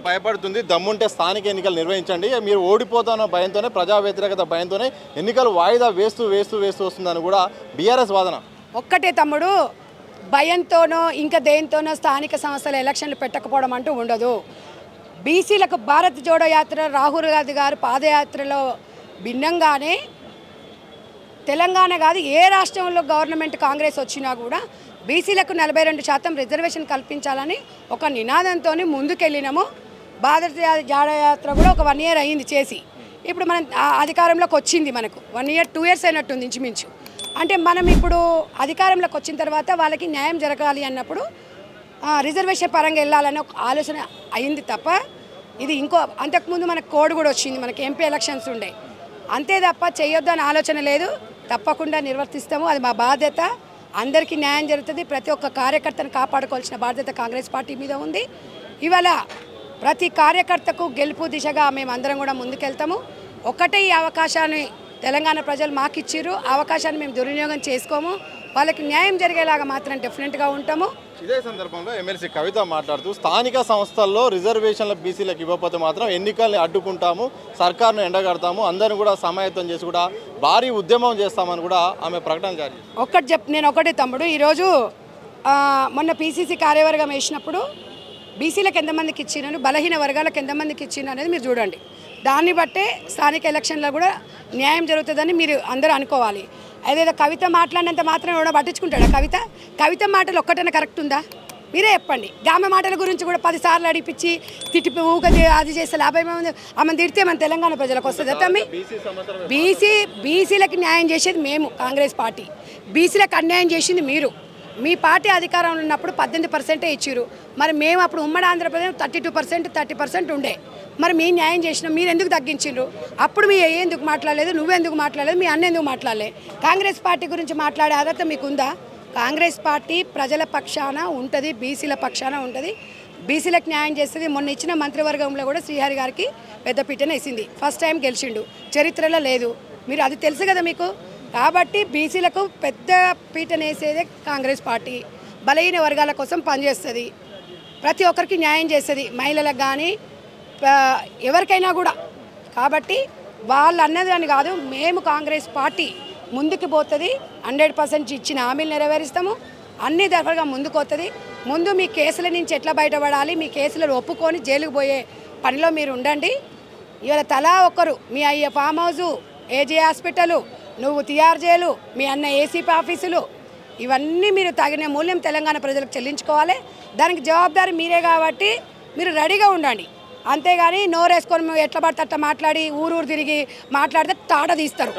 భయపడుతుంది. దమ్ముంటే స్థానిక ఎన్నికలు నిర్వహించండి, మీరు ఓడిపోతాన్న భయంతోనే, ప్రజా వ్యతిరేకత భయంతోనే ఎన్నికలు వాయిదా వేస్తూ వస్తుందని కూడా బీఆర్ఎస్ వాదన. ఒక్కటే తమ్ముడు, భయంతోనో ఇంకా దేనితోనో స్థానిక సంస్థల ఎలక్షన్లు పెట్టకపోవడం అంటూ ఉండదు. బీసీలకు భారత్ జోడో యాత్ర రాహుల్ గాంధీ గారు పాదయాత్రలో భిన్నంగానే తెలంగాణ కాదు ఏ రాష్ట్రంలో గవర్నమెంట్ కాంగ్రెస్ వచ్చినా కూడా బీసీలకు 42% రిజర్వేషన్ కల్పించాలని ఒక నినాదంతో ముందుకెళ్ళినాము. భారత్ జోడో యాత్ర కూడా ఒక 1 year అయింది చేసి, ఇప్పుడు మనం అధికారంలోకి వచ్చింది, మనకు 1 year 2 years అయినట్టుంది ఇంచుమించు. అంటే మనం ఇప్పుడు అధికారంలోకి వచ్చిన తర్వాత వాళ్ళకి న్యాయం జరగాలి అన్నప్పుడు రిజర్వేషన్ పరంగా వెళ్ళాలనే ఒక ఆలోచన అయింది తప్ప, ఇది ఇంకో అంతకుముందు మనకు కోడ్ కూడా వచ్చింది, మనకి ఎంపీ ఎలక్షన్స్ ఉండే, అంతే తప్ప చేయొద్దు అని ఆలోచన లేదు. తప్పకుండా నిర్వర్తిస్తాము, అది మా బాధ్యత. అందరికీ న్యాయం జరుగుతుంది. ప్రతి ఒక్క కార్యకర్తను కాపాడుకోవాల్సిన బాధ్యత కాంగ్రెస్ పార్టీ మీద ఉంది. ఇవాళ ప్రతి కార్యకర్తకు గెలుపు దిశగా మేము అందరం కూడా ముందుకెళ్తాము. ఒక్కటే ఈ అవకాశాన్ని తెలంగాణ ప్రజలు మాకు ఇచ్చిర్రు, అవకాశాన్ని మేము దుర్వినియోగం చేసుకోము. వాళ్ళకి న్యాయం జరిగేలాగా మాత్రం డెఫినెట్గా ఉంటాము. ఇదే సందర్భంలో ఎమ్మెల్సీ కవిత మాట్లాడుతూ స్థానిక సంస్థల్లో రిజర్వేషన్ల బీసీలకు ఇవ్వకపోతే మాత్రం ఎన్నికల్ని అడ్డుకుంటాము, సర్కార్ను ఎండగడతాము, అందరిని కూడా సమాయత్తం చేసి కూడా భారీ ఉద్యమం చేస్తామని కూడా ఆమె ప్రకటన జారీ చేశారు. నేను ఒకటే తమ్ముడు, ఈరోజు మొన్న పీసీసీ కార్యవర్గం వేసినప్పుడు బీసీలకు ఎంతమందికి ఇచ్చినాను, బలహీన వర్గాలకు ఎంతమందికి ఇచ్చినా అనేది మీరు చూడండి. దాన్ని బట్టే స్థానిక ఎలక్షన్లో కూడా న్యాయం జరుగుతుందని మీరు అందరూ అనుకోవాలి. అదేదో కవిత మాట్లాడినంత మాత్రం ఎవడో పట్టించుకుంటాడా? కవిత మాటలు ఒక్కటైనా కరెక్ట్ ఉందా? మీరే చెప్పండి. ఆమె మాటల గురించి కూడా 10 సార్లు అడిపించి తిట్టి ఊక అది చేస్తే లాభం ఏముంది? ఆమెను తిడితే మన తెలంగాణ ప్రజలకు వస్తుంది తమ్మి. బీసీలకు న్యాయం చేసేది మేము కాంగ్రెస్ పార్టీ, బీసీలకు అన్యాయం చేసింది మీరు. మీ పార్టీ అధికారంలో ఉన్నప్పుడు 18% ఇచ్చిరు, మరి మేము అప్పుడు ఉమ్మడి ఆంధ్రప్రదేశ్ 32% 30% ఉండే, మరి మీ న్యాయం చేసినాం, మీరు ఎందుకు తగ్గించిండ్రు? అప్పుడు మీ ఎందుకు మాట్లాడలేదు, నువ్వెందుకు మాట్లాడలేదు, మీ అన్న ఎందుకు మాట్లాడలేదు? కాంగ్రెస్ పార్టీ గురించి మాట్లాడే అర్హత మీకుందా? కాంగ్రెస్ పార్టీ ప్రజల పక్షాన ఉంటుంది, బీసీల పక్షాన ఉంటుంది, బీసీలకు న్యాయం చేస్తుంది. మొన్న ఇచ్చిన మంత్రివర్గంలో కూడా శ్రీహరి గారికి పెద్ద పీటన వేసింది, ఫస్ట్ టైం గెలిచిండు, చరిత్రలో లేదు. మీరు అది తెలుసు కదా మీకు. కాబట్టి బీసీలకు పెద్ద పీటనేసేదే కాంగ్రెస్ పార్టీ. బలహీన వర్గాల కోసం పనిచేస్తుంది, ప్రతి ఒక్కరికి న్యాయం చేస్తుంది, మహిళలకు కానీ ఎవరికైనా కూడా. కాబట్టి వాళ్ళు అన్నది అని కాదు, మేము కాంగ్రెస్ పార్టీ ముందుకు పోతుంది, 100% ఇచ్చిన హామీలు నెరవేరుస్తాము, అన్ని దఫలుగా ముందుకు పోతుంది. ముందు మీ కేసుల నుంచి ఎట్లా బయటపడాలి, మీ కేసులను ఒప్పుకొని జైలుకు పోయే పనిలో మీరు ఉండండి. ఇవాళ తలా ఒక్కరు, మీ అయ్యే ఫామ్ హౌజు, ఏజే హాస్పిటలు, నువ్వు తిహార్ జైలు, మీ అన్న ఏసీపీ ఆఫీసులు, ఇవన్నీ మీరు తగిన మూల్యం తెలంగాణ ప్రజలకు చెల్లించుకోవాలి. దానికి జవాబుదారి మీరే కాబట్టి మీరు రెడీగా ఉండండి. అంతేగాని నోరేసుకొని ఎట్లా పడితే అట్లా మాట్లాడి ఊరు తిరిగి మాట్లాడితే తాట తీస్తారు.